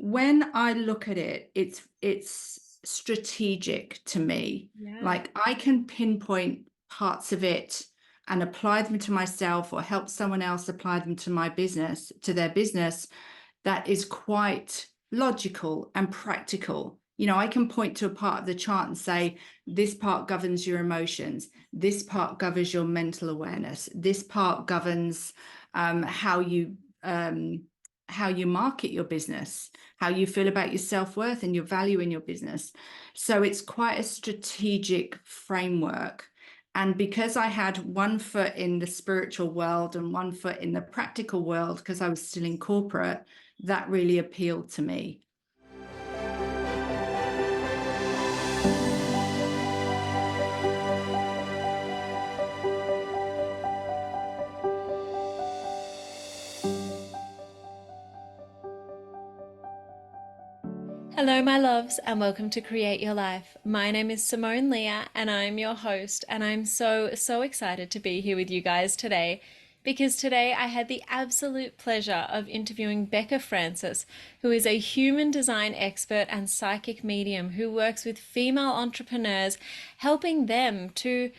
when I look at it, it's strategic to me. Yeah. Like I can pinpoint parts of it and apply them to myself or help someone else apply them to my business, to their business, that is quite logical and practical. I can point to a part of the chart and say, this part governs your emotions, this part governs your mental awareness, this part governs how you market your business, how you feel about your self-worth and your value in your business. So it's quite a strategic framework. And because I had one foot in the spiritual world and one foot in the practical world, because I was still in corporate, that really appealed to me. Hello, my loves, and welcome to Create Your Life. My name is Simone Leah, and I'm your host, and I'm so excited to be here with you guys today because today I had the absolute pleasure of interviewing Becca Francis, who is a human design expert and psychic medium who works with female entrepreneurs, helping them to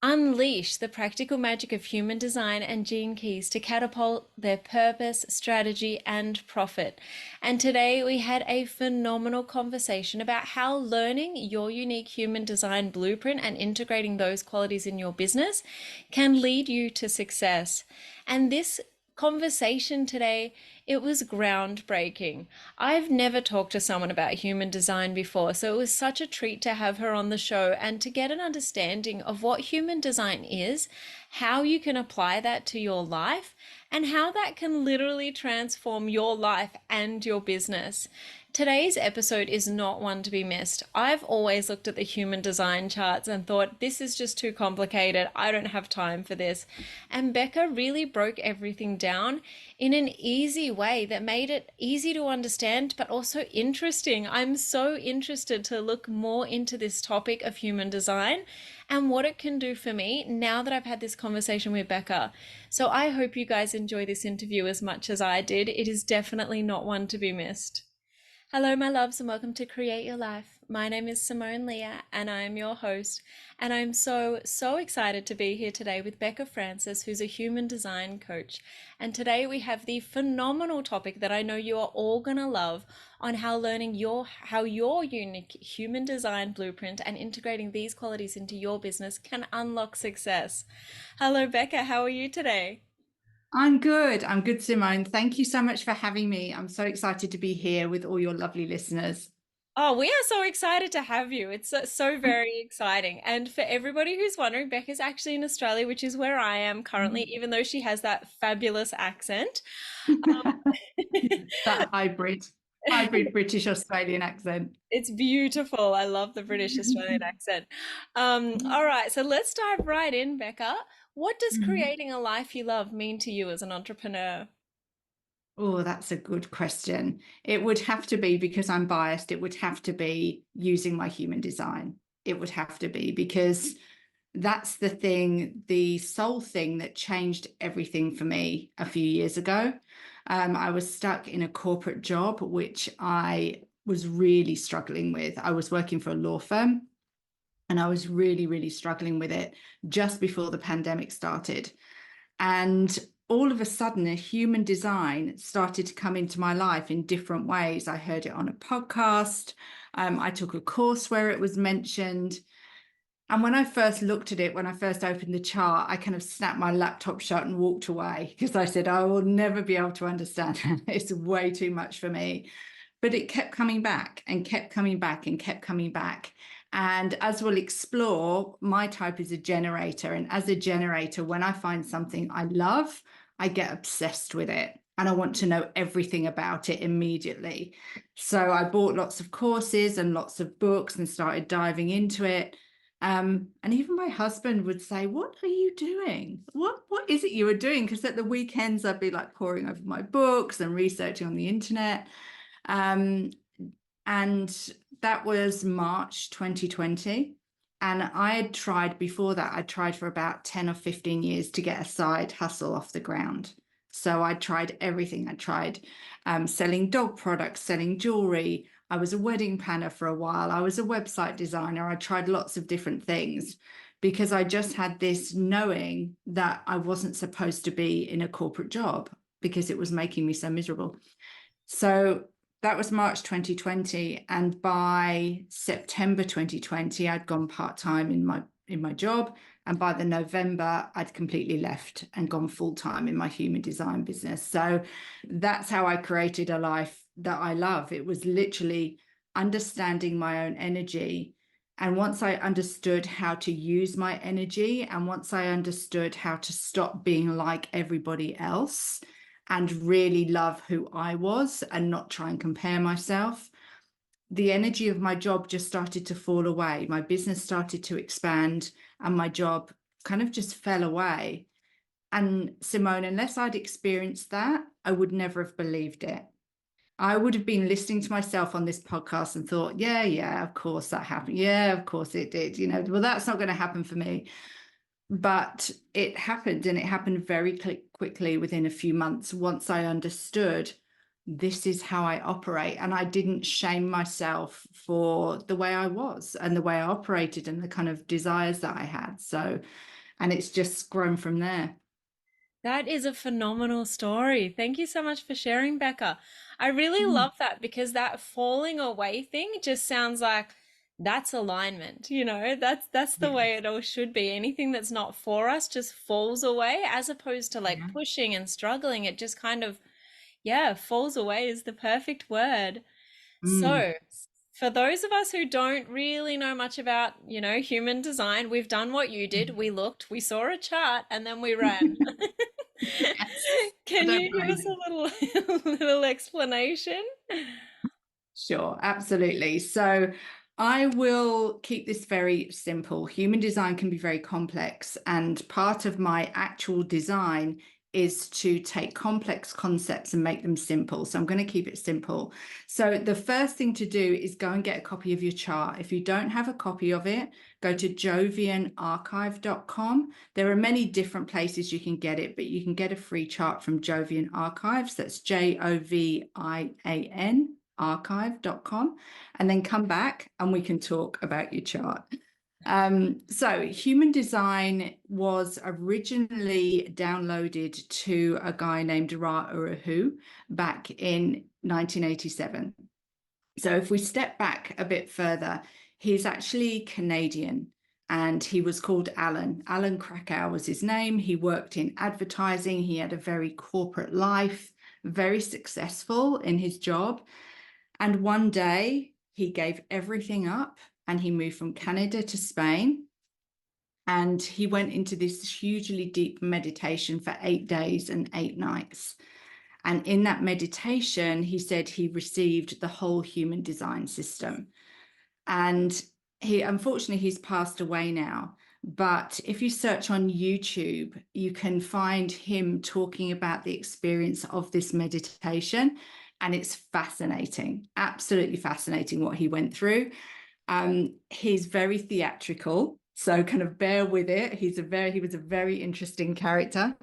unleash the practical magic of human design and gene keys to catapult their purpose, strategy, and profit. And today we had a phenomenal conversation about how learning your unique human design blueprint and integrating those qualities in your business can lead you to success. And this conversation today, it was groundbreaking. I've never talked to someone about human design before, so it was such a treat to have her on the show and to get an understanding of what human design is, how you can apply that to your life, and how that can literally transform your life and your business. Today's episode is not one to be missed. I've always looked at the human design charts and thought, this is just too complicated. I don't have time for this. And Becca really broke everything down in an easy way that made it easy to understand, but also interesting. I'm so interested to look more into this topic of human design and what it can do for me now that I've had this conversation with Becca. So I hope you guys enjoy this interview as much as I did. It is definitely not one to be missed. Hello, my loves, and welcome to Create Your Life. My name is Simone Leah, and I am your host. And I'm so excited to be here today with Becca Francis, who's a human design coach. And today we have the phenomenal topic that I know you are all going to love on how learning how your unique human design blueprint and integrating these qualities into your business can unlock success. Hello, Becca. How are you today? I'm good. I'm good, Simone. Thank you so much for having me. I'm so excited to be here with all your lovely listeners. Oh, we are so excited to have you. It's so very exciting. And for everybody who's wondering, Becca's actually in Australia, which is where I am currently, even though she has that fabulous accent. That hybrid British Australian accent. It's beautiful. I love the British Australian accent. All right, so let's dive right in, Becca. What does creating a life you love mean to you as an entrepreneur? Oh, that's a good question. It would have to be, because I'm biased, it would have to be using my human design. It would have to be because that's the thing, the sole thing that changed everything for me a few years ago. I was stuck in a corporate job, which I was really struggling with. I was working for a law firm and I was really struggling with it just before the pandemic started. And all of a sudden, a human design started to come into my life in different ways. I heard it on a podcast. I took a course where it was mentioned. And when I first looked at it, when I first opened the chart, I kind of snapped my laptop shut and walked away because I said, I will never be able to understand it. It's way too much for me. But it kept coming back and kept coming back and kept coming back. And as we'll explore, my type is a generator. And as a generator, when I find something I love, I get obsessed with it. And I want to know everything about it immediately. So I bought lots of courses and lots of books and started diving into it. And even my husband would say, what are you doing? What is it you are doing? Because at the weekends, I'd be like poring over my books and researching on the internet. Um, and that was March 2020. And I had tried before that, I tried for about 10 or 15 years to get a side hustle off the ground. So I tried everything. I tried selling dog products, selling jewelry. I was a wedding planner for a while. I was a website designer. I tried lots of different things because I just had this knowing that I wasn't supposed to be in a corporate job because it was making me so miserable. So that was March 2020. And by September 2020, I'd gone part-time in my job. And by the November, I'd completely left and gone full-time in my human design business. So that's how I created a life that I love. It was literally understanding my own energy. And once I understood how to use my energy, and once I understood how to stop being like everybody else and really love who I was and not try and compare myself, the energy of my job just started to fall away. My business started to expand and my job kind of just fell away. And Simone, unless I'd experienced that, I would never have believed it. I would have been listening to myself on this podcast and thought, yeah, of course that happened. Yeah, of course it did. Well, that's not going to happen for me. But it happened, and it happened very quickly within a few months once I understood this is how I operate. And I didn't shame myself for the way I was and the way I operated and the kind of desires that I had. So, and it's just grown from there. That is a phenomenal story. Thank you so much for sharing, Becca. I really Mm. love that because that falling away thing just sounds like that's alignment, that's the way Yes. it all should be. Anything that's not for us just falls away as opposed to like Yeah. pushing and struggling. It just kind of, yeah, falls away is the perfect word. Mm. So, for those of us who don't really know much about, human design, we've done what you did. We looked, we saw a chart, and then we ran. Yes. I Can don't you give blame us you. a little little explanation? Sure, absolutely. So I will keep this very simple. Human design can be very complex, and part of my actual design is to take complex concepts and make them simple. So I'm going to keep it simple. So the first thing to do is go and get a copy of your chart. If you don't have a copy of it, go to jovianarchive.com. There are many different places you can get it, but you can get a free chart from Jovian Archives. That's Jovian archive.com, and then come back and we can talk about your chart. So human design was originally downloaded to a guy named Ra Urahu back in 1987. So if we step back a bit further, he's actually Canadian, and he was called Alan. Alan Krakow was his name. He worked in advertising. He had a very corporate life, very successful in his job. And one day he gave everything up and he moved from Canada to Spain. And he went into this hugely deep meditation for 8 days and 8 nights. And in that meditation, he said he received the whole human design system. And unfortunately, he's passed away now. But if you search on YouTube, you can find him talking about the experience of this meditation. And it's fascinating, absolutely fascinating what he went through. He's very theatrical, so kind of bear with it. He was a very interesting character.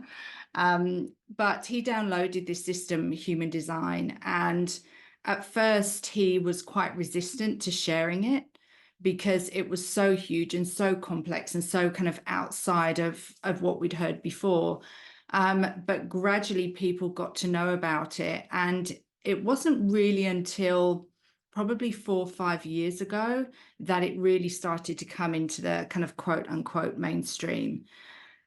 But he downloaded this system, human design, and at first he was quite resistant to sharing it because it was so huge and so complex and so kind of outside of what we'd heard before. But gradually people got to know about it, and it wasn't really until probably 4 or 5 years ago that it really started to come into the kind of quote unquote mainstream.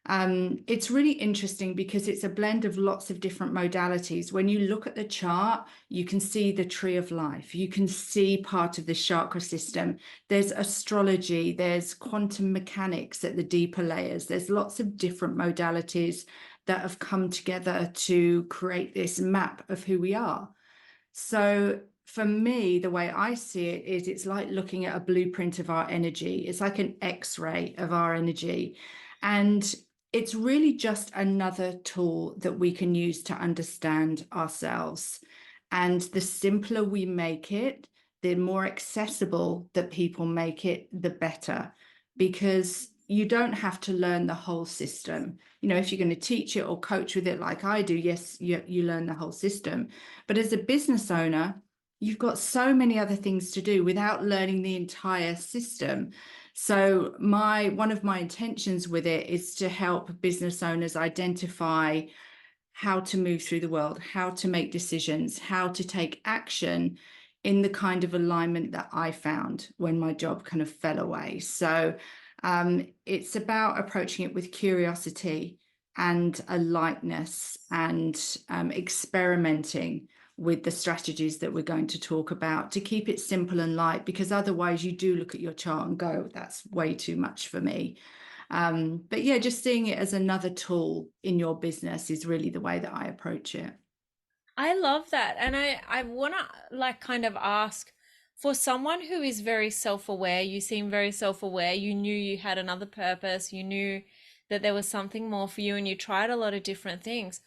It's really interesting because it's a blend of lots of different modalities. When you look at the chart, you can see the tree of life. You can see part of the chakra system. There's astrology, there's quantum mechanics at the deeper layers. There's lots of different modalities that have come together to create this map of who we are. So for me, the way I see it is it's like looking at a blueprint of our energy. It's like an X-ray of our energy. And it's really just another tool that we can use to understand ourselves. And the simpler we make it, the more accessible that people make it, the better. Because you don't have to learn the whole system. You know, if you're going to teach it or coach with it like I do, yes, you learn the whole system. But as a business owner, you've got so many other things to do without learning the entire system. So one of my intentions with it is to help business owners identify how to move through the world, how to make decisions, how to take action in the kind of alignment that I found when my job kind of fell away. So it's about approaching it with curiosity and a lightness, and experimenting with the strategies that we're going to talk about to keep it simple and light, because otherwise you do look at your chart and go, that's way too much for me. But yeah, just seeing it as another tool in your business is really the way that I approach it. I love that. And I want to like kind of ask, for someone who is very self-aware, you seem very self-aware, you knew you had another purpose, you knew that there was something more for you, and you tried a lot of different things.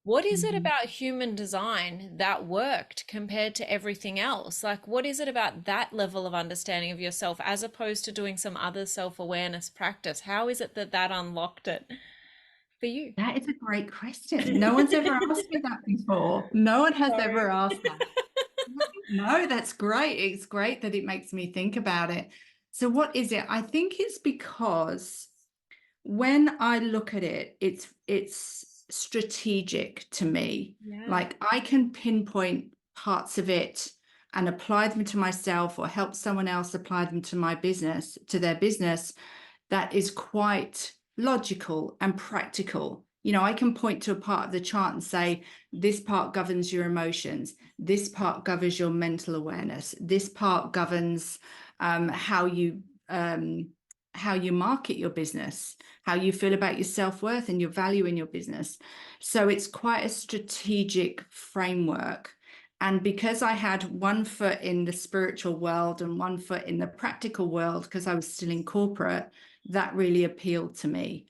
What is it Mhm. about human design that worked compared to everything else? Like, what is it about that level of understanding of yourself as opposed to doing some other self-awareness practice? How is it that that unlocked it for you? That is a great question. No one's ever asked me that before. No one has ever Sorry. asked that. No, that's great. It's great that it makes me think about it. So what is it? I think it's because when I look at it, it's strategic to me. Yeah. Like I can pinpoint parts of it and apply them to myself, or help someone else apply them to my business, to their business, that is quite logical and practical. You know, I can point to a part of the chart and say, this part governs your emotions, this part governs your mental awareness, this part governs how you market your business, how you feel about your self-worth and your value in your business. So it's quite a strategic framework. And because I had one foot in the spiritual world and one foot in the practical world, because I was still in corporate, that really appealed to me.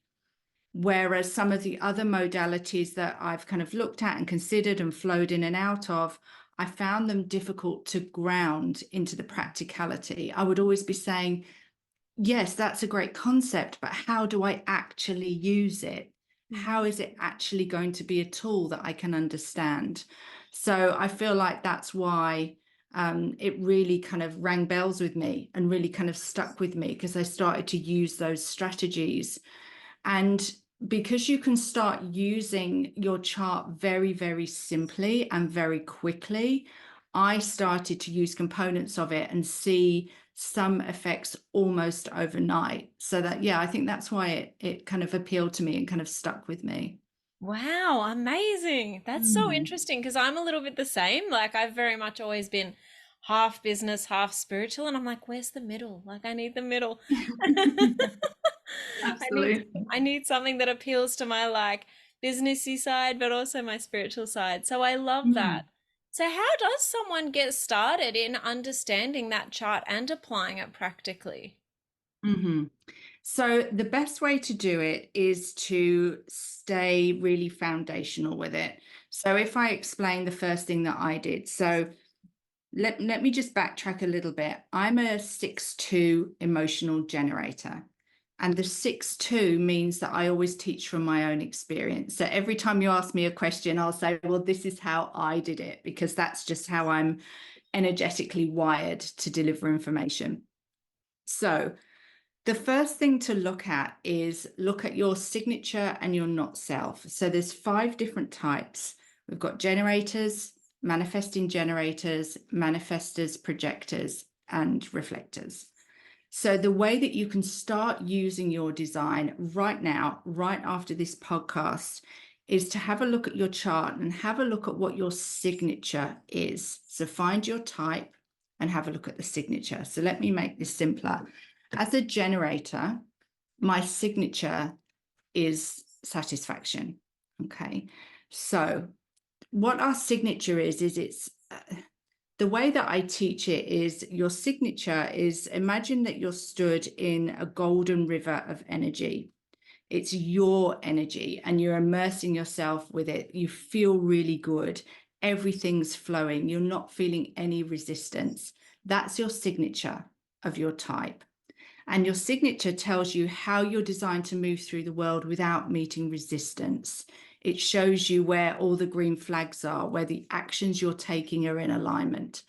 Whereas some of the other modalities that I've kind of looked at and considered and flowed in and out of, I found them difficult to ground into the practicality. I would always be saying, yes, that's a great concept, but how do I actually use it? How is it actually going to be a tool that I can understand? So I feel like that's why it really kind of rang bells with me and really kind of stuck with me, because I started to use those strategies. And because you can start using your chart very, very simply and very quickly, I started to use components of it and see some effects almost overnight. So that, yeah, I think that's why it kind of appealed to me and kind of stuck with me. Wow, amazing. That's so Mm. interesting because I'm a little bit the same. Like I've very much always been half business, half spiritual, and I'm like, where's the middle? Like I need the middle. I need Absolutely. I need something that appeals to my like businessy side, but also my spiritual side. So I love that. Mm. So how does someone get started in understanding that chart and applying it practically? hmm So the best way to do it is to stay really foundational with it. So if I explain the first thing that I did, so let me just backtrack a little bit. I'm a 6-2 emotional generator. And the 6-2 means that I always teach from my own experience. So every time you ask me a question, I'll say, well, this is how I did it, because that's just how I'm energetically wired to deliver information. So the first thing to look at is look at your signature and your not self. So there's 5 different types. We've got generators, manifesting generators, manifestors, projectors, and reflectors. So the way that you can start using your design right now, right after this podcast, is to have a look at your chart and have a look at what your signature is. So find your type and have a look at the signature. So let me make this simpler. As a generator, my signature is satisfaction. Okay. So what our signature is it's the way that I teach it is, your signature is, imagine that you're stood in a golden river of energy. It's your energy and you're immersing yourself with it. You feel really good. Everything's flowing. You're not feeling any resistance. That's your signature of your type. And your signature tells you how you're designed to move through the world without meeting resistance. It shows you where all the green flags are, where the actions you're taking are in alignment.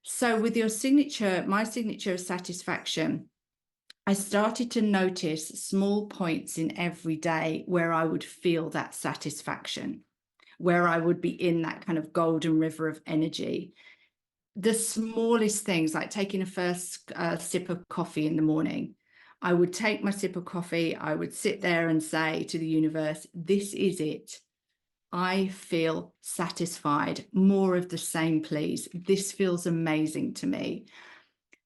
So with your signature, my signature of satisfaction, I started to notice small points in every day where I would feel that satisfaction, where I would be in that kind of golden river of energy. The smallest things, like taking a first sip of coffee in the morning. I would take my sip of coffee, I would sit there and say to the universe, this is it. I feel satisfied. More of the same, please. This feels amazing to me.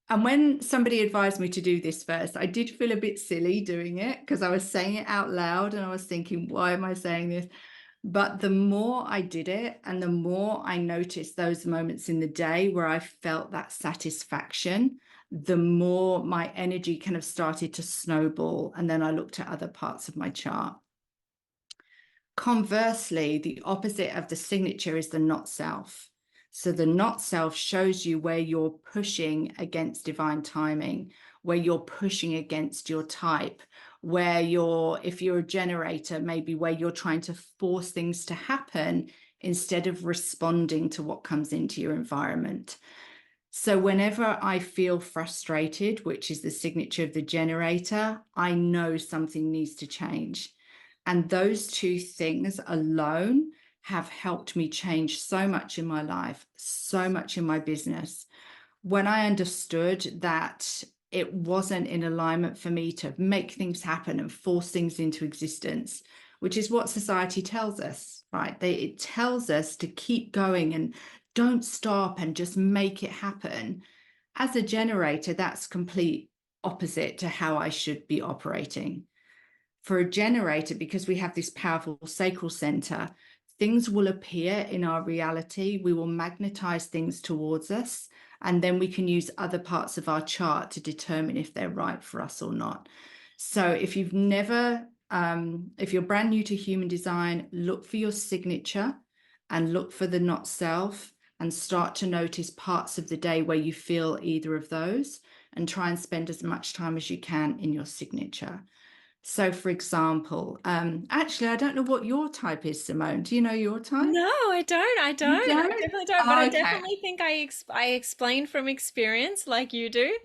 And when somebody advised me to do this first, I did feel a bit silly doing it because I was saying it out loud and I was thinking, why am I saying this? But the more I did it and the more I noticed those moments in the day where I felt that satisfaction, the more my energy kind of started to snowball. And then I looked at other parts of my chart. Conversely, the opposite of the signature is the not self. So the not self shows you where you're pushing against divine timing, where you're pushing against your type, where you're, if you're a generator, maybe where you're trying to force things to happen instead of responding to what comes into your environment. So whenever I feel frustrated, which is the signature of the generator, I know something needs to change. And those two things alone have helped me change so much in my life, so much in my business. When I understood that it wasn't in alignment for me to make things happen and force things into existence, which is what society tells us, right? It tells us to keep going and don't stop and just make it happen. As a generator, that's complete opposite to how I should be operating. For a generator, because we have this powerful sacral center, things will appear in our reality. We will magnetize things towards us, and then we can use other parts of our chart to determine if they're right for us or not. So if you've never, if you're brand new to human design, look for your signature and look for the not self and start to notice parts of the day where you feel either of those and try and spend as much time as you can in your signature. So, for example, actually, I don't know what your type is, Simone. Do you know your type? No, I don't. I You don't. I don't? definitely don't. But I Okay. definitely think I explain from experience like you do.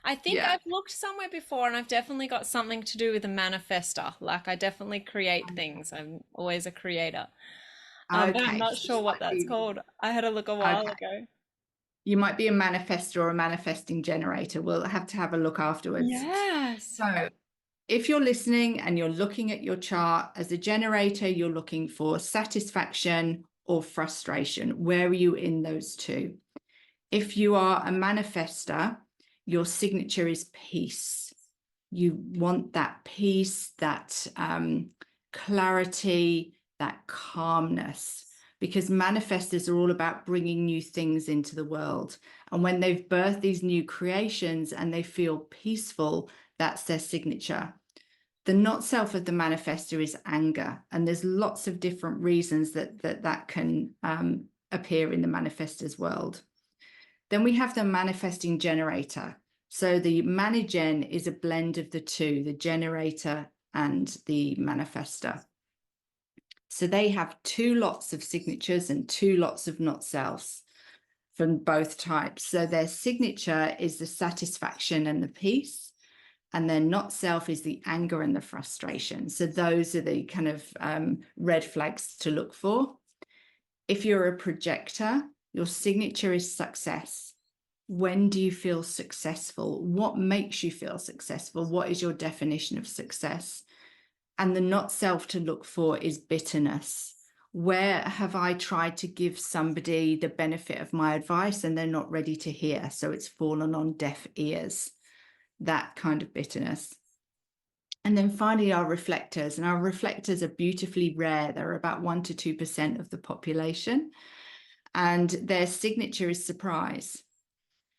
I think Yeah. I've looked somewhere before and I've definitely got something to do with a manifester. Like I definitely create things. I'm always a creator. But I'm Okay. not So sure you what might that's be, called. I had a look a while okay. ago. You might be a manifestor or a manifesting generator. We'll have to have a look afterwards. Yes. So, if you're listening and you're looking at your chart as a generator, you're looking for satisfaction or frustration. Where are you in those two? If you are a manifester, your signature is peace. You want that peace, that clarity, that calmness, because manifestors are all about bringing new things into the world. And when they've birthed these new creations and they feel peaceful, that's their signature. The not self of the manifestor is anger. And there's lots of different reasons that can appear in the manifestor's world. Then we have the manifesting generator. So the manigen is a blend of the two, the generator and the manifestor. So they have two lots of signatures and two lots of not selves from both types. So their signature is the satisfaction and the peace, and their not self is the anger and the frustration. So those are the kind of red flags to look for. If you're a projector, your signature is success. When do you feel successful? What makes you feel successful? What is your definition of success? And the not self to look for is bitterness. Where have I tried to give somebody the benefit of my advice and they're not ready to hear? So it's fallen on deaf ears, that kind of bitterness. And then finally, our reflectors. And our reflectors are beautifully rare. They're about 1% to 2% of the population. And their signature is surprise.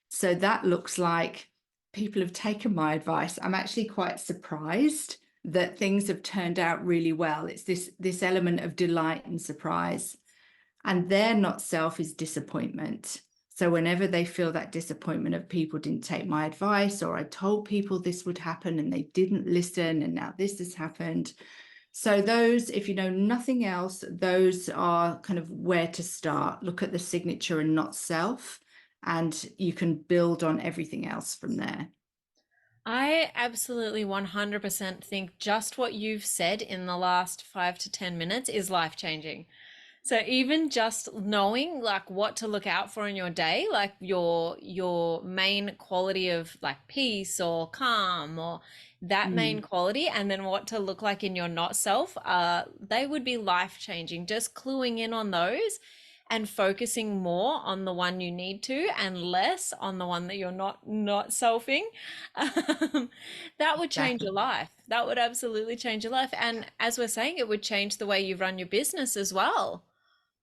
So that looks like people have taken my advice. I'm actually quite surprised that things have turned out really well. It's this element of delight and surprise. And their not self is disappointment. So whenever they feel that disappointment of people didn't take my advice, or I told people this would happen and they didn't listen, and now this has happened. So those, if you know nothing else, those are kind of where to start. Look at the signature and not self, and you can build on everything else from there. I absolutely 100% think just what you've said in the last 5 to 10 minutes is life changing. So even just knowing like what to look out for in your day, like your main quality of like peace or calm or that main Mm, quality, and then what to look like in your not self, they would be life changing. Just cluing in on those and focusing more on the one you need to and less on the one that you're not selfing, um, that would change your exactly. life. That would absolutely change your life. And as we're saying, it would change the way you run your business as well.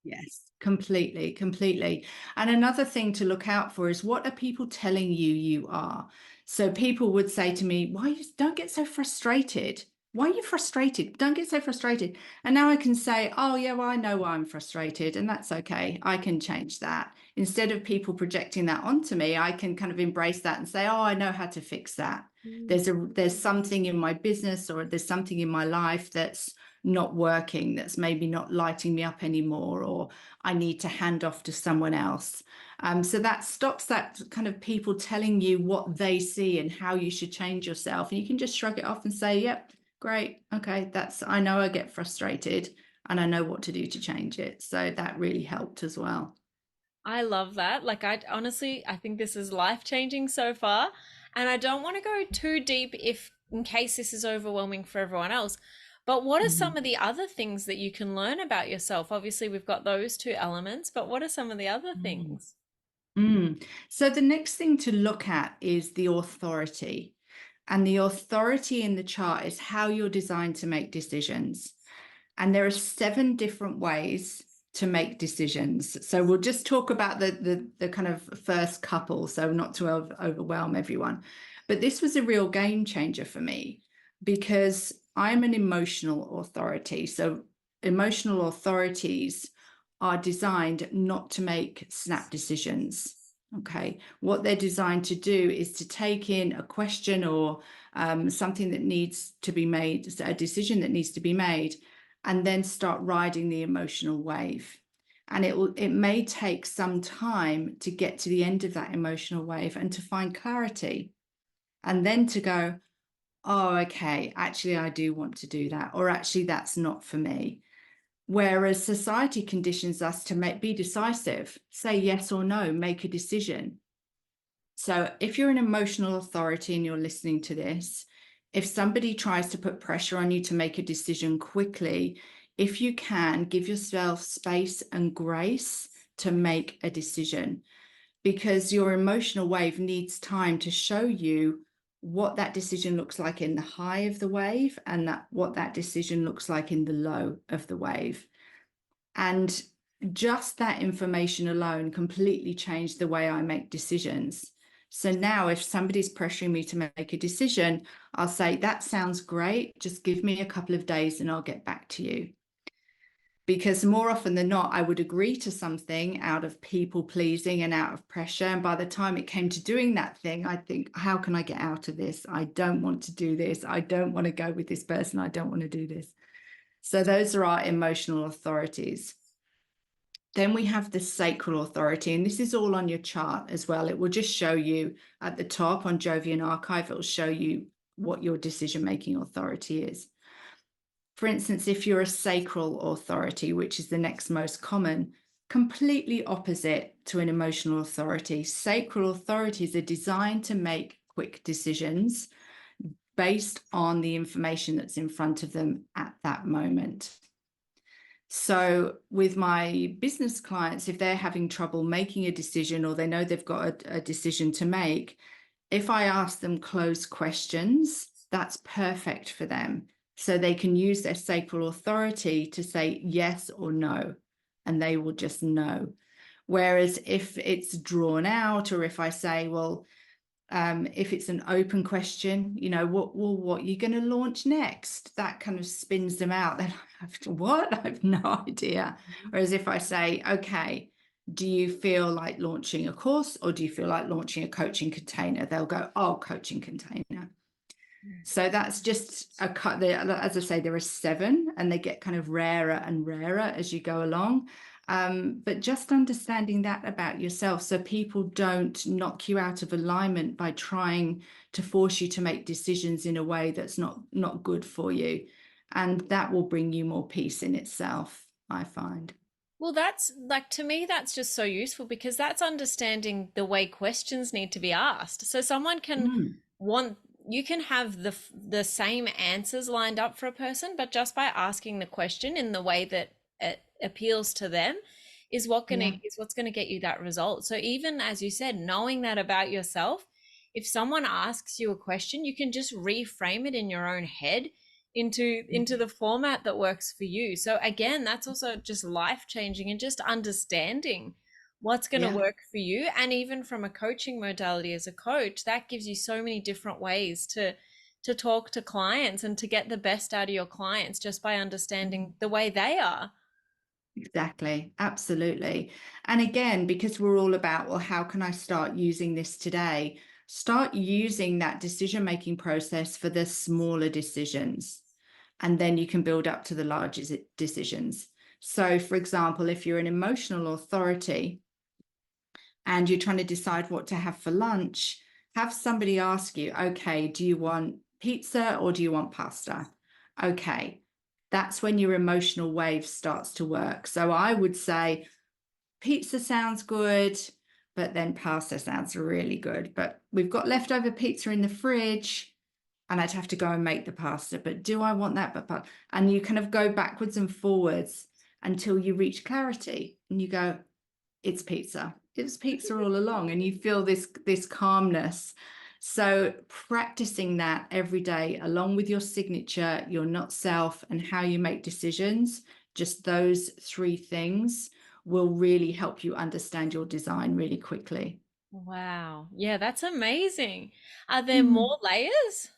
Yes, completely, completely. And another thing to look out for is, what are people telling you you are? So people would say to me, why you don't get so frustrated? Why are you frustrated? Don't get so frustrated. And now I can say, oh yeah, well, I know why I'm frustrated, and that's okay. I can change that. Instead of people projecting that onto me, I can kind of embrace that and say, oh, I know how to fix that. There's something in my business, or there's something in my life that's not working, that's maybe not lighting me up anymore, or I need to hand off to someone else. So that stops that kind of people telling you what they see and how you should change yourself. And you can just shrug it off and say, yep, great. Okay, I know I get frustrated and I know what to do to change it. So that really helped as well. I love that. Like I honestly, I think this is life changing so far. And I don't want to go too deep if in case this is overwhelming for everyone else. But what are some Mhm. of the other things that you can learn about yourself? Obviously, we've got those two elements, but what are some of the other Mm. things? So the next thing to look at is the authority. And the authority in the chart is how you're designed to make decisions. And there are 7 different ways to make decisions. So we'll just talk about the kind of first couple, so not to overwhelm everyone. But this was a real game changer for me, because I'm an emotional authority. So emotional authorities are designed not to make snap decisions. Okay. What they're designed to do is to take in a question, or something that needs to be made, a decision that needs to be made, and then start riding the emotional wave. And it may take some time to get to the end of that emotional wave and to find clarity, and then to go, oh, okay, actually I do want to do that, or actually that's not for me. Whereas society conditions us to be decisive, say yes or no, make a decision. So if you're an emotional authority and you're listening to this, if somebody tries to put pressure on you to make a decision quickly, if you can, give yourself space and grace to make a decision, because your emotional wave needs time to show you what that decision looks like in the high of the wave, and what that decision looks like in the low of the wave. And just that information alone completely changed the way I make decisions. So now if somebody's pressuring me to make a decision, I'll say, that sounds great. Just give me a couple of days and I'll get back to you. Because more often than not, I would agree to something out of people pleasing and out of pressure. And by the time it came to doing that thing, I think, how can I get out of this? I don't want to do this. I don't want to go with this person. I don't want to do this. So those are our emotional authorities. Then we have the sacral authority, and this is all on your chart as well. It will just show you at the top on Jovian Archive, it will show you what your decision-making authority is. For instance, if you're a sacral authority, which is the next most common, completely opposite to an emotional authority. Sacral authorities are designed to make quick decisions based on the information that's in front of them at that moment. So with my business clients, if they're having trouble making a decision, or they know they've got a decision to make, if I ask them closed questions, that's perfect for them. So they can use their sacral authority to say yes or no, and they will just know. Whereas if it's drawn out, or if I say, well, if it's an open question, what are you going to launch next? That kind of spins them out. Then I have to, what? I have no idea. Whereas if I say, okay, do you feel like launching a course, or do you feel like launching a coaching container? They'll go, oh, coaching container. So that's just a cut there. As I say, there are 7, and they get kind of rarer and rarer as you go along. But just understanding that about yourself, so people don't knock you out of alignment by trying to force you to make decisions in a way that's not good for you. And that will bring you more peace in itself, I find. Well, that's like, to me, that's just so useful because that's understanding the way questions need to be asked. So someone can Mm, want, you can have the same answers lined up for a person, but just by asking the question in the way that it appeals to them yeah. is what's gonna get you that result. So even as you said, knowing that about yourself, if someone asks you a question, you can just reframe it in your own head into the format that works for you. So again, that's also just life changing, and just understanding what's going to Yeah. work for you. And even from a coaching modality as a coach, that gives you so many different ways to talk to clients and to get the best out of your clients just by understanding the way they are. Exactly, absolutely. And again, because we're all about, well, how can I start using this today? Start using that decision-making process for the smaller decisions, and then you can build up to the larger decisions. So, for example, if you're an emotional authority and you're trying to decide what to have for lunch, have somebody ask you, okay, do you want pizza or do you want pasta? Okay, that's when your emotional wave starts to work. So I would say pizza sounds good, but then pasta sounds really good. But we've got leftover pizza in the fridge, and I'd have to go and make the pasta. But do I want that? And you kind of go backwards and forwards until you reach clarity, and you go, it's pizza. It was pizza all along, and you feel this calmness. So practicing that every day, along with your signature, your not self, and how you make decisions, just those 3 things will really help you understand your design really quickly. Wow. Yeah, that's amazing. Are there Mm. more layers?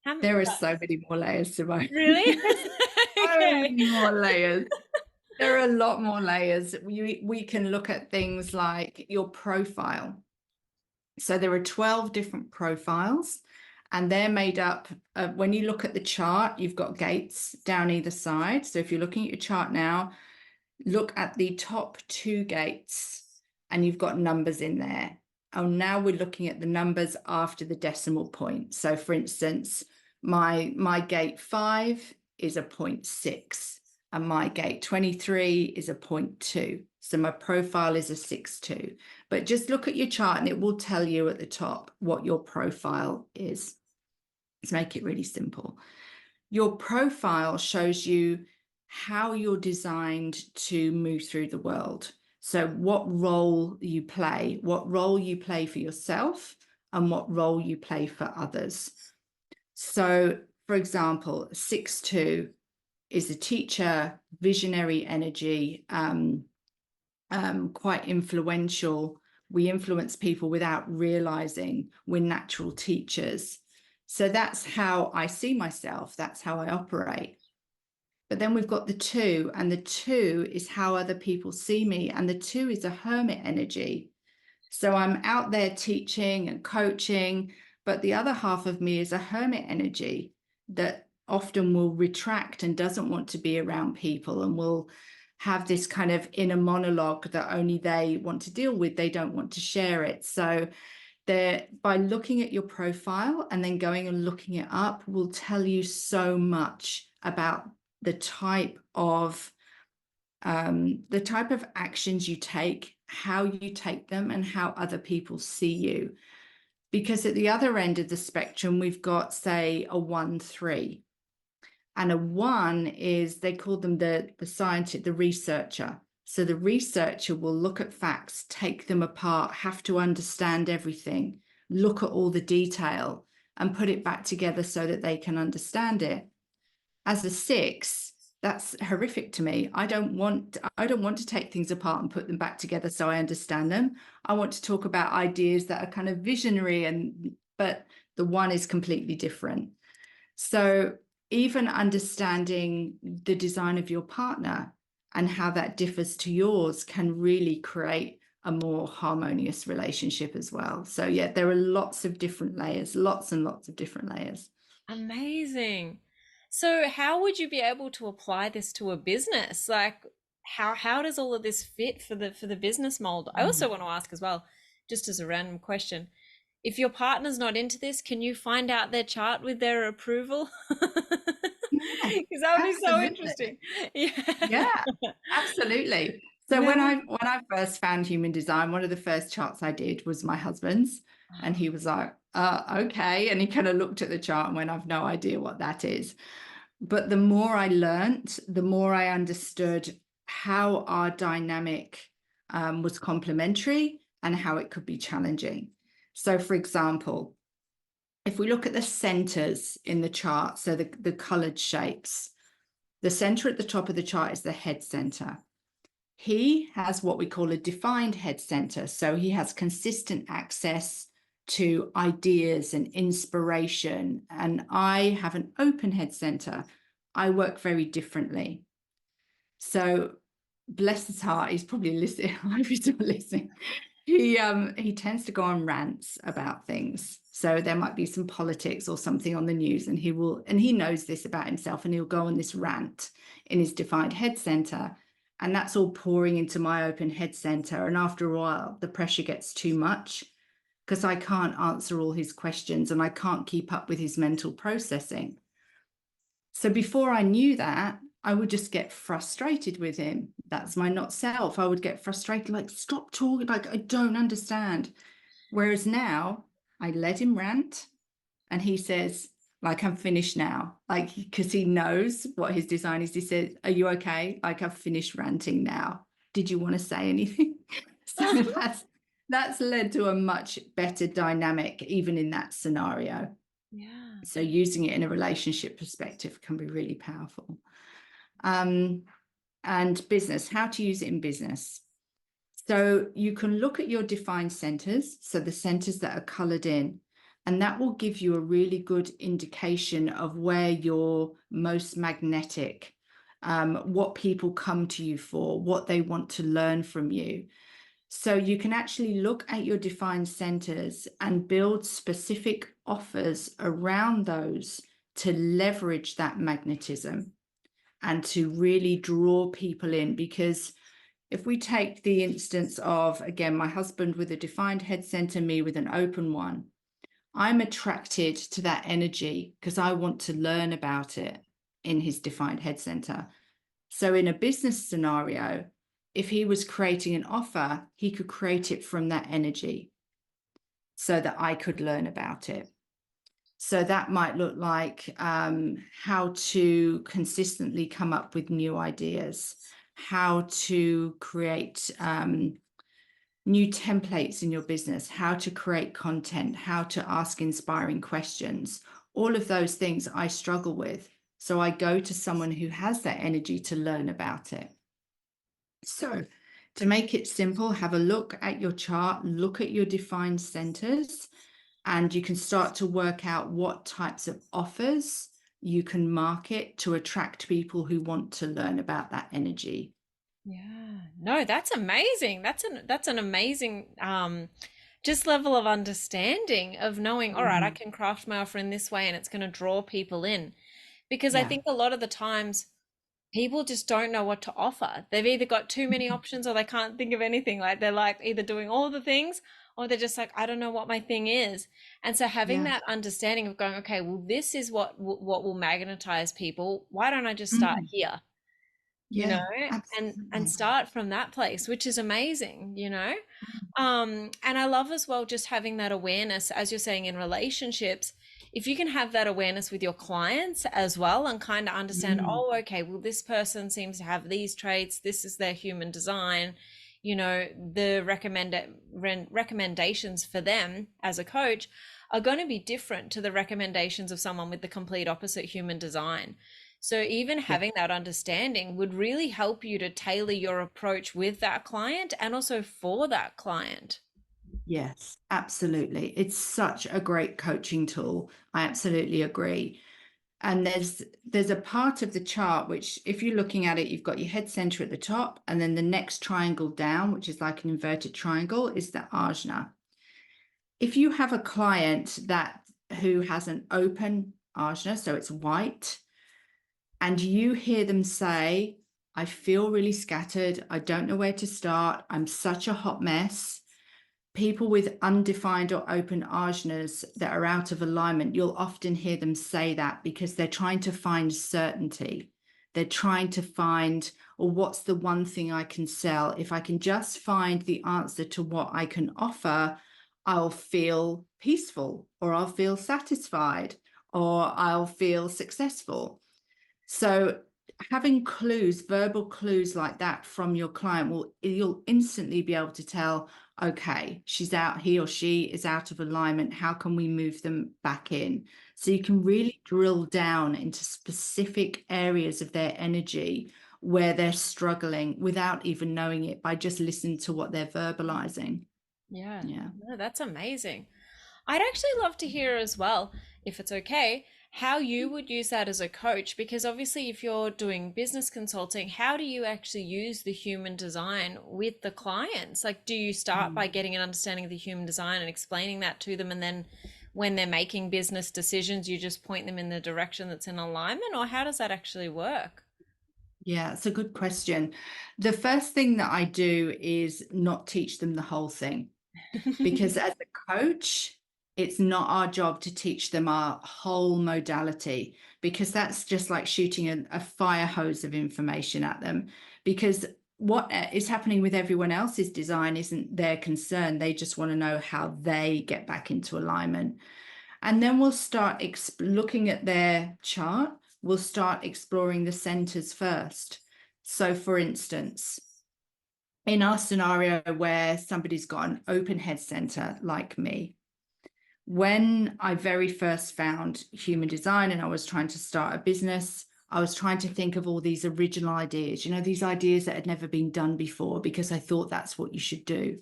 How, There are so many more layers, Simone. really? So Okay. many more layers. There are a lot more layers. We can look at things like your profile. So there are 12 different profiles, and they're made up of, when you look at the chart, you've got gates down either side. So if you're looking at your chart now, look at the top 2 gates, and you've got numbers in there. Oh, now we're looking at the numbers after the decimal point. So for instance, my gate 5 is a 0.6, and my gate 23 is a 0.2. So my profile is a 6.2. But just look at your chart and it will tell you at the top what your profile is. Let's make it really simple. Your profile shows you how you're designed to move through the world. So what role you play for yourself, and what role you play for others. So, for example, 6.2 is a teacher, visionary energy, quite influential. We influence people without realizing we're natural teachers. So that's how I see myself. That's how I operate. But then we've got the 2, and the 2 is how other people see me. And the 2 is a hermit energy. So I'm out there teaching and coaching, but the other half of me is a hermit energy that often will retract and doesn't want to be around people, and will have this kind of inner monologue that only they want to deal with. They don't want to share it. So by looking at your profile and then going and looking it up will tell you so much about the type of actions you take, how you take them, and how other people see you. Because at the other end of the spectrum, we've got, say, a 1-3. And a 1 is, they call them the scientist, the researcher. So the researcher will look at facts, take them apart, have to understand everything, look at all the detail, and put it back together so that they can understand it. As a 6, that's horrific to me. I don't want to take things apart and put them back together so I understand them. I want to talk about ideas that are kind of visionary, but the 1 is completely different. So even understanding the design of your partner, and how that differs to yours can really create a more harmonious relationship as well. So yeah, there are lots of different layers, lots and lots of different layers. Amazing. So how would you be able to apply this to a business? Like how does all of this fit for the business mold? I also want to ask as well, just as a random question, if your partner's not into this, can you find out their chart with their approval? Yeah, Because that would be so absolutely. interesting. Yeah. Yeah, absolutely. So Wow. when I first found human design, one of the first charts I did was my husband's, and he was like, okay. And he kind of looked at the chart and went, I've no idea what that is. But the more I learnt, the more I understood how our dynamic was complementary and how it could be challenging. So, for example, if we look at the centers in the chart, so the colored shapes, the center at the top of the chart is the head center. He has what we call a defined head center. So he has consistent access to ideas and inspiration. And I have an open head center. I work very differently. So bless his heart, he's probably listening. I hope he's not listening. He tends to go on rants about things. So there might be some politics or something on the news, and he knows this about himself, and he'll go on this rant in his defined head center. And that's all pouring into my open head center. And after a while, the pressure gets too much because I can't answer all his questions and I can't keep up with his mental processing. So before I knew that, I would just get frustrated with him. That's my not self. I would get frustrated, like, stop talking, like, I don't understand. Whereas now I let him rant and he says, like, I'm finished now. Like, because he knows what his design is. He says, are you okay? Like, I've finished ranting now. Did you want to say anything? So that's led to a much better dynamic, even in that scenario. Yeah. So using it in a relationship perspective can be really powerful. And business, how to use it in business. So you can look at your defined centers, so the centers that are colored in, and that will give you a really good indication of where you're most magnetic, what people come to you for, what they want to learn from you. So you can actually look at your defined centers and build specific offers around those to leverage that magnetism and to really draw people in. Because if we take the instance of, again, my husband with a defined head center, me with an open one, I'm attracted to that energy because I want to learn about it in his defined head center. So in a business scenario, if he was creating an offer, he could create it from that energy so that I could learn about it. So that might look like how to consistently come up with new ideas, how to create new templates in your business, how to create content, how to ask inspiring questions. All of those things I struggle with. So I go to someone who has that energy to learn about it. So to make it simple, have a look at your chart, look at your defined centers, and you can start to work out what types of offers you can market to attract people who want to learn about that energy. Yeah. No, that's amazing. That's an amazing just level of understanding of knowing, all right, I can craft my offer in this way and it's going to draw people in. Because I Yeah. think a lot of the times people just don't know what to offer. They've either got too many options or they can't think of anything. Like they're like either doing all the things or they're just like, I don't know what my thing is. And so having Yeah. that understanding of going, okay, well, this is what will magnetize people. Why don't I just start Mm. here? You know, Yeah, and absolutely. start from that place, which is amazing, you know. And I love as well just having that awareness, as you're saying, in relationships, if you can have that awareness with your clients as well and kind of understand, Mm. oh, okay, well, this person seems to have these traits, this is their human design, you know, the recommendations for them as a coach are going to be different to the recommendations of someone with the complete opposite human design. So even Yeah. having that understanding would really help you to tailor your approach with that client and also for that client. Yes, absolutely. It's such a great coaching tool. I absolutely agree. And there's a part of the chart which, if you're looking at it, you've got your head center at the top, and then the next triangle down, which is like an inverted triangle, is the ajna. If you have a client who has an open ajna, so it's white, and you hear them say, I feel really scattered, I don't know where to start, I'm such a hot mess. People with undefined or open ajnas that are out of alignment, you'll often hear them say that because they're trying to find certainty. They're trying to find, or what's the one thing I can sell? If I can just find the answer to what I can offer, I'll feel peaceful, or I'll feel satisfied, or I'll feel successful. So having clues, verbal clues like that from your client, you'll instantly be able to tell, okay, he or she is out of alignment. How can we move them back in? So you can really drill down into specific areas of their energy where they're struggling without even knowing it, by just listening to what they're verbalizing. Yeah, Yeah. no, that's amazing. I'd actually love to hear as well, if it's okay, how you would use that as a coach. Because obviously, if you're doing business consulting, how do you actually use the human design with the clients? Like, do you start Mm. by getting an understanding of the human design and explaining that to them? And then when they're making business decisions, you just point them in the direction that's in alignment? Or how does that actually work? Yeah, it's a good question. The first thing that I do is not teach them the whole thing, because as a coach, it's not our job to teach them our whole modality, because that's just like shooting a fire hose of information at them. Because what is happening with everyone else's design isn't their concern. They just want to know how they get back into alignment. And then we'll start looking at their chart. We'll start exploring the centers first. So, for instance, in our scenario where somebody's got an open head center like me, when I very first found human design and I was trying to start a business, I was trying to think of all these original ideas, these ideas that had never been done before, because I thought that's what you should do.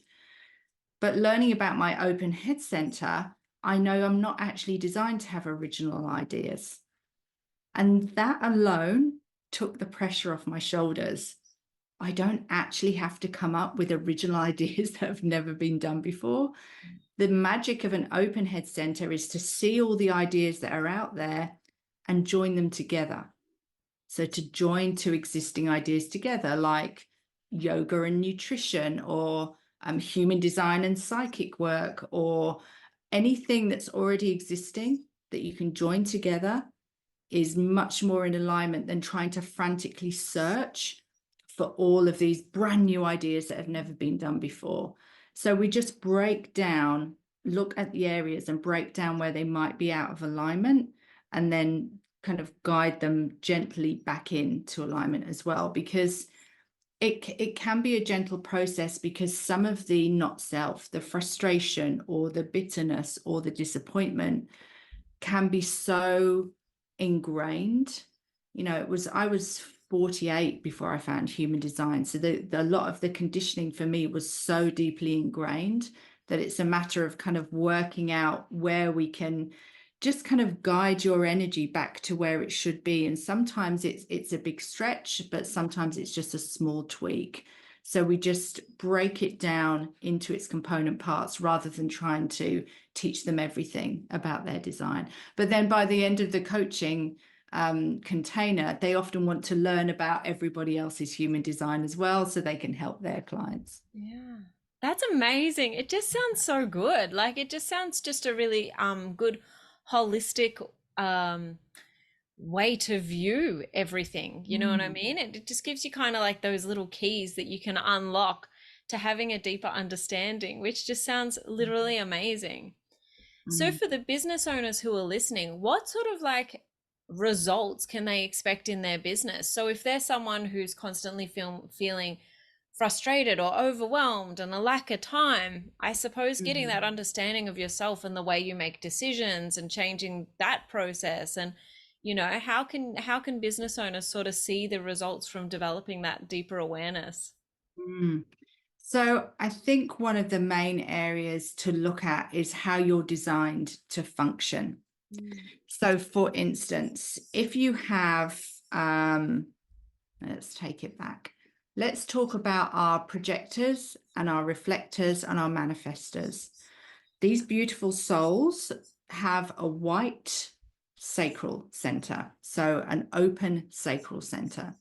But learning about my open head center, I know I'm not actually designed to have original ideas. And that alone took the pressure off my shoulders. I don't actually have to come up with original ideas that have never been done before. The magic of an open head center is to see all the ideas that are out there and join them together. So to join two existing ideas together, like yoga and nutrition, or human design and psychic work, or anything that's already existing that you can join together, is much more in alignment than trying to frantically search for all of these brand new ideas that have never been done before. So we just look at the areas and break down where they might be out of alignment, and then kind of guide them gently back into alignment as well, because it can be a gentle process, because some of the not self, the frustration or the bitterness or the disappointment, can be so ingrained. I was 48 before I found human design. So a lot of the conditioning for me was so deeply ingrained that it's a matter of kind of working out where we can just kind of guide your energy back to where it should be. And sometimes it's a big stretch, but sometimes it's just a small tweak. So we just break it down into its component parts rather than trying to teach them everything about their design. But then by the end of the coaching container, they often want to learn about everybody else's human design as well, so they can help their clients. Yeah. That's amazing. It just sounds so good. Like it just sounds just a really good holistic way to view everything. You know what I Mm. mean? It just gives you kind of like those little keys that you can unlock to having a deeper understanding, which just sounds literally amazing. So Mm. for the business owners who are listening, what sort of like results can they expect in their business? So if there's someone who's constantly feeling frustrated or overwhelmed and a lack of time, I suppose getting Mm. that understanding of yourself and the way you make decisions and changing that process, and how can business owners sort of see the results from developing that deeper awareness? Mm. So I think one of the main areas to look at is how you're designed to function. So for instance, if you have, let's take it back. Let's talk about our projectors and our reflectors and our manifestors. These beautiful souls have a white sacral center, so an open sacral center.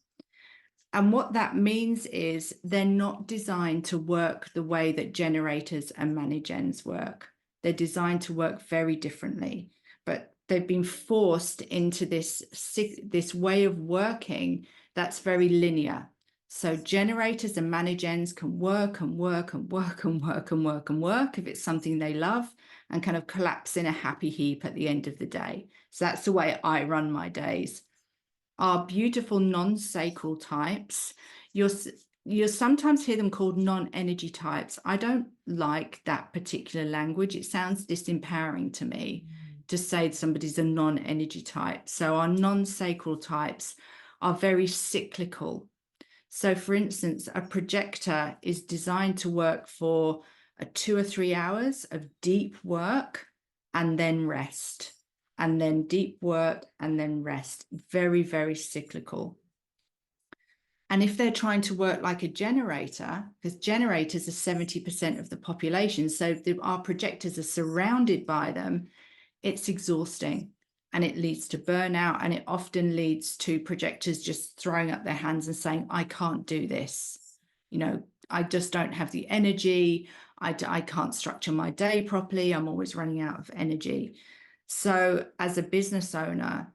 And what that means is they're not designed to work the way that generators and manigens work. They're designed to work very differently, but they've been forced into this way of working that's very linear. So generators and manigens can work and work and work and work and work and work if it's something they love, and kind of collapse in a happy heap at the end of the day. So that's the way I run my days. Our beautiful non-sacral types, you'll sometimes hear them called non-energy types. I don't like that particular language. It sounds disempowering to me to say somebody's a non-energy type. So our non-sacral types are very cyclical. So for instance, a projector is designed to work for 2 or 3 hours of deep work and then rest, and then deep work and then rest. Very, very cyclical. And if they're trying to work like a generator, because generators are 70% of the population, so our projectors are surrounded by them, it's exhausting and it leads to burnout, and it often leads to projectors just throwing up their hands and saying, I can't do this. I just don't have the energy. I can't structure my day properly. I'm always running out of energy. So as a business owner,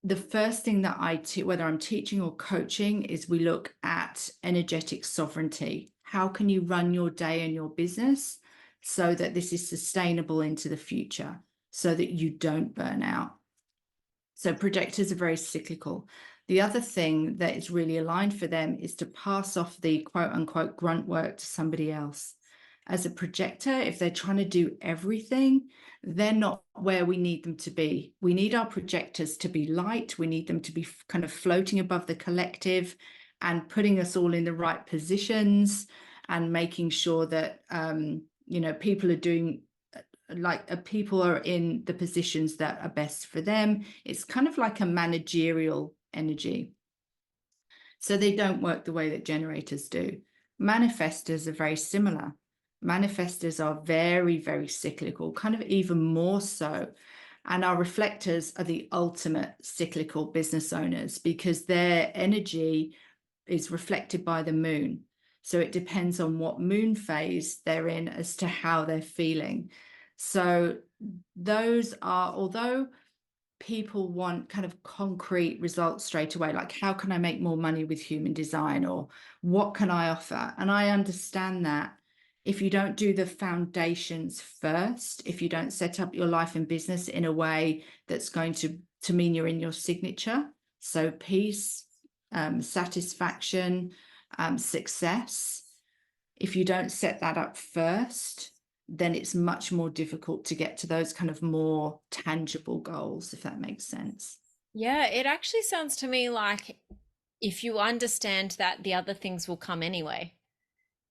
the first thing that whether I'm teaching or coaching, is we look at energetic sovereignty. How can you run your day and your business so that this is sustainable into the future, so that you don't burn out? So projectors are very cyclical. The other thing that is really aligned for them is to pass off the quote unquote grunt work to somebody else. As a projector, if they're trying to do everything, they're not where we need them to be. We need our projectors to be light. We need them to be kind of floating above the collective and putting us all in the right positions, and making sure that, people are doing, people are in the positions that are best for them. It's kind of like a managerial energy. So they don't work the way that generators do. Manifestors are very similar. Manifestors are very, very cyclical, kind of even more so. And our reflectors are the ultimate cyclical business owners, because their energy is reflected by the moon. So it depends on what moon phase they're in as to how they're feeling. So those are, although people want kind of concrete results straight away, like how can I make more money with human design, or what can I offer? And I understand that. If you don't do the foundations first, if you don't set up your life and business in a way that's going to mean you're in your signature, so peace, satisfaction, success, if you don't set that up first, then it's much more difficult to get to those kind of more tangible goals, if that makes sense. Yeah, it actually sounds to me like if you understand that, the other things will come anyway,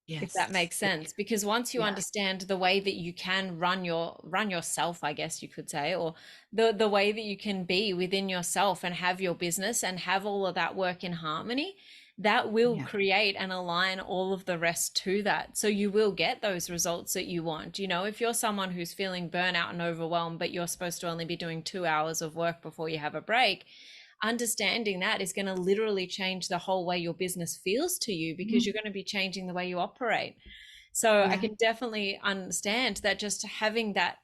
if that Yes. makes sense. Because once you Yeah. understand the way that you can run yourself, I guess you could say, or the way that you can be within yourself and have your business and have all of that work in harmony, that will Yeah. create and align all of the rest to that. So you will get those results that you want. If you're someone who's feeling burnout and overwhelmed, but you're supposed to only be doing 2 hours of work before you have a break, understanding that is going to literally change the whole way your business feels to you, because you're going to be changing the way you operate. So I Yeah. can definitely understand that just having that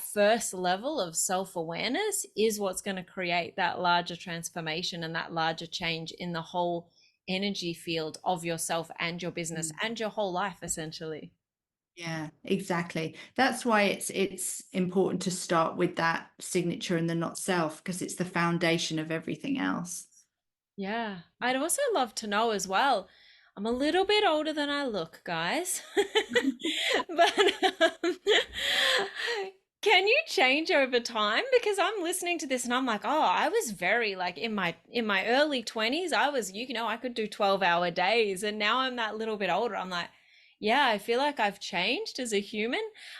first level of self-awareness is what's going to create that larger transformation and that larger change in the whole energy field of yourself and your business and your whole life, essentially. Yeah, exactly. That's why it's important to start with that signature and the not self, because it's the foundation of everything else. Yeah, I'd also love to know as well. I'm a little bit older than I look, guys. But can you change over time? Because I'm listening to this and I'm like, oh, I was very like in my early 20s, I was, I could do 12-hour days, and now I'm that little bit older. I'm like, Yeah, I feel like I've changed as a human,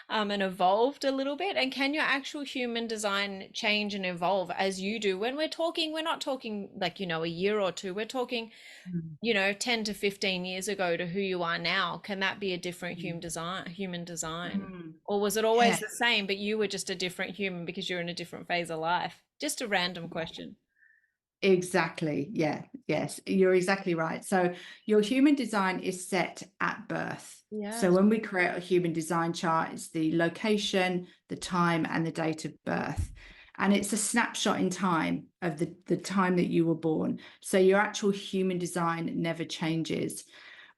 and evolved a little bit. And can your actual human design change and evolve as you do? When we're talking, we're not talking like, a year or two. We're talking, Mm. 10 to 15 years ago to who you are now. Can that be a different Mm. human design? Mm. Or was it Yeah. always the same, but you were just a different human because you're in a different phase of life? Just a random question. Exactly. Yeah. Yes, you're exactly right. So your human design is set at birth. So Yes. when we create a human design chart, it's the location, the time, and the date of birth. And it's a snapshot in time of the time that you were born. So your actual human design never changes.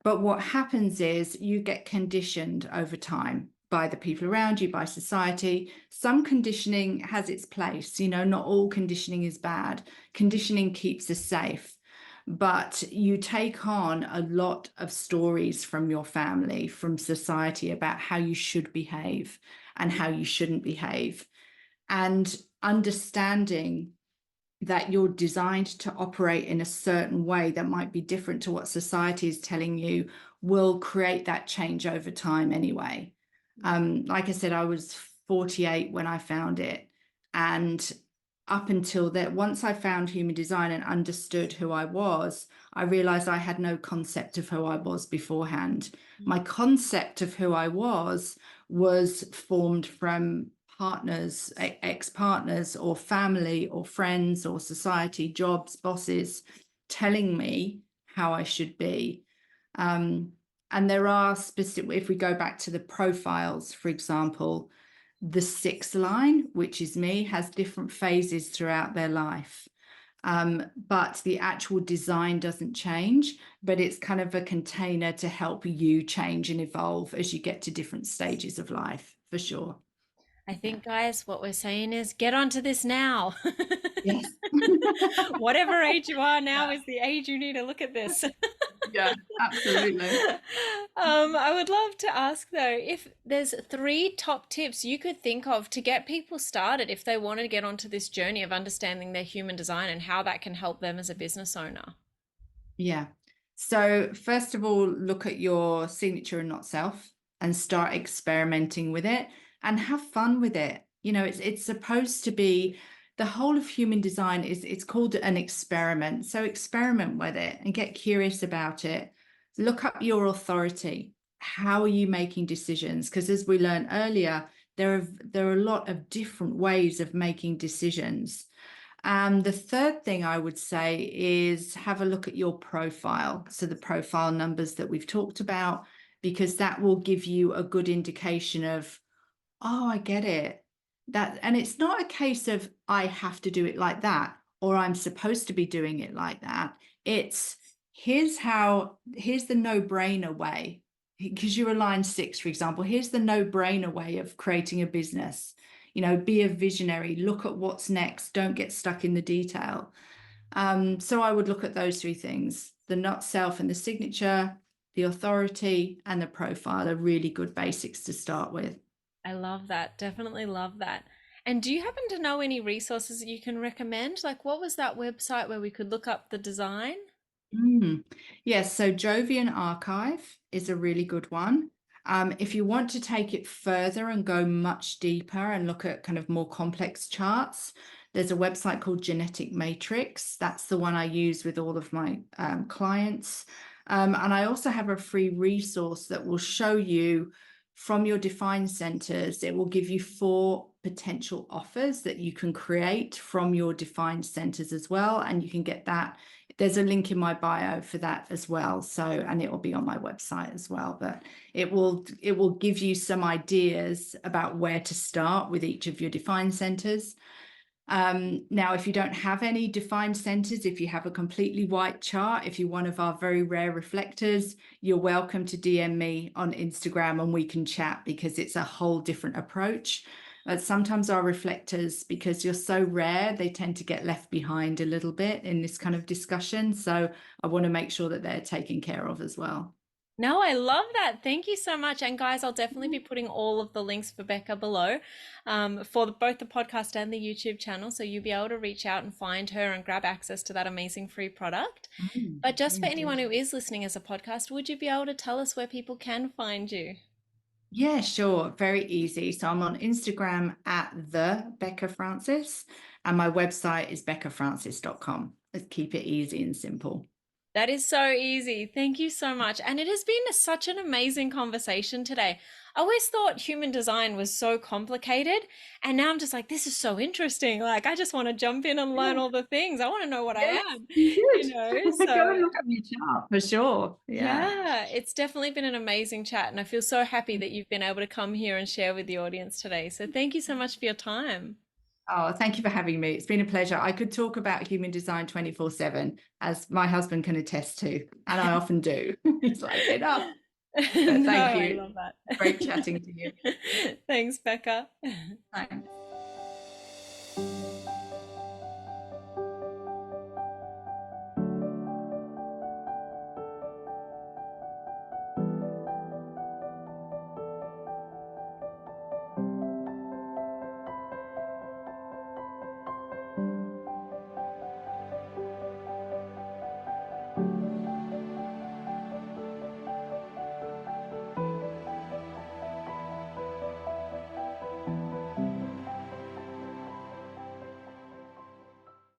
But what happens is you get conditioned over time by the people around you, by society. Some conditioning has its place. Not all conditioning is bad. Conditioning keeps us safe. But you take on a lot of stories from your family, from society about how you should behave and how you shouldn't behave. And understanding that you're designed to operate in a certain way that might be different to what society is telling you will create that change over time anyway. Like I said, I was 48 when I found it. And up until that, once I found human design and understood who I was, I realized I had no concept of who I was beforehand. My concept of who I was formed from partners, ex-partners, or family, or friends, or society, jobs, bosses, telling me how I should be. And there are specific, if we go back to the profiles, for example, the sixth line, which is me, has different phases throughout their life. But the actual design doesn't change, but it's kind of a container to help you change and evolve as you get to different stages of life, for sure. I Yeah. think, guys, what we're saying is get onto this now. Yes. Whatever age you are now is the age you need to look at this. Yeah, absolutely. I would love to ask though, if there's three top tips you could think of to get people started if they want to get onto this journey of understanding their human design and how that can help them as a business owner. Yeah. So first of all, look at your signature and not self and start experimenting with it and have fun with it. It's supposed to be the whole of human design is it's called an experiment. So experiment with it and get curious about it. Look up your authority. How are you making decisions? Because as we learned earlier, there are a lot of different ways of making decisions. The third thing I would say is have a look at your profile. So the profile numbers that we've talked about, because that will give you a good indication of, oh, I get it. And it's not a case of I have to do it like that, or I'm supposed to be doing it like that. It's here's the no-brainer way. Because you're a line six, for example, here's the no-brainer way of creating a business. Be a visionary, look at what's next, don't get stuck in the detail. So I would look at those three things: the not self and the signature, the authority, and the profile are really good basics to start with. I love that. Definitely love that. And do you happen to know any resources that you can recommend? Like, what was that website where we could look up the design? Yes, so Jovian Archive is a really good one. If you want to take it further and go much deeper and look at kind of more complex charts, there's a website called Genetic Matrix. That's the one I use with all of my clients. And I also have a free resource that will show you from your defined centers. It will give you 4 potential offers that you can create from your defined centers as well. And you can get that. There's a link in my bio for that as well. So, and it will be on my website as well, but it will give you some ideas about where to start with each of your defined centers. Now, if you don't have any defined centers, if you have a completely white chart, if you're one of our very rare reflectors, you're welcome to DM me on Instagram and we can chat, because it's a whole different approach. But sometimes our reflectors, because you're so rare, they tend to get left behind a little bit in this kind of discussion. So I want to make sure that they're taken care of as well. No, I love that. Thank you so much. And guys, I'll definitely be putting all of the links for Becca below, for both the podcast and the YouTube channel. So you'll be able to reach out and find her and grab access to that amazing free product. But just for Yeah, anyone who definitely. is listening as a podcast, would you be able to tell us where people can find you? Yeah, sure. Very easy. So I'm on Instagram at the Becca Francis, and my website is beccafrancis.com. Let's keep it easy and simple. That is so easy. Thank you so much. And it has been such an amazing conversation today. I always thought human design was so complicated. And now I'm just like, this is so interesting. Like, I just want to jump in and learn Yeah. all the things. I want to know what I Yes, am, you you know? should. Go So, and look up your chart for sure. Yeah. yeah, it's definitely been an amazing chat. And I feel so happy that you've been able to come here and share with the audience today. So, thank you so much for your time. Oh, thank you for having me. It's been a pleasure. I could talk about human design 24/7, as my husband can attest to, and I often do. He's like, enough. But No, thank I you. love Great that. chatting to you. Thanks, Becca. Thanks.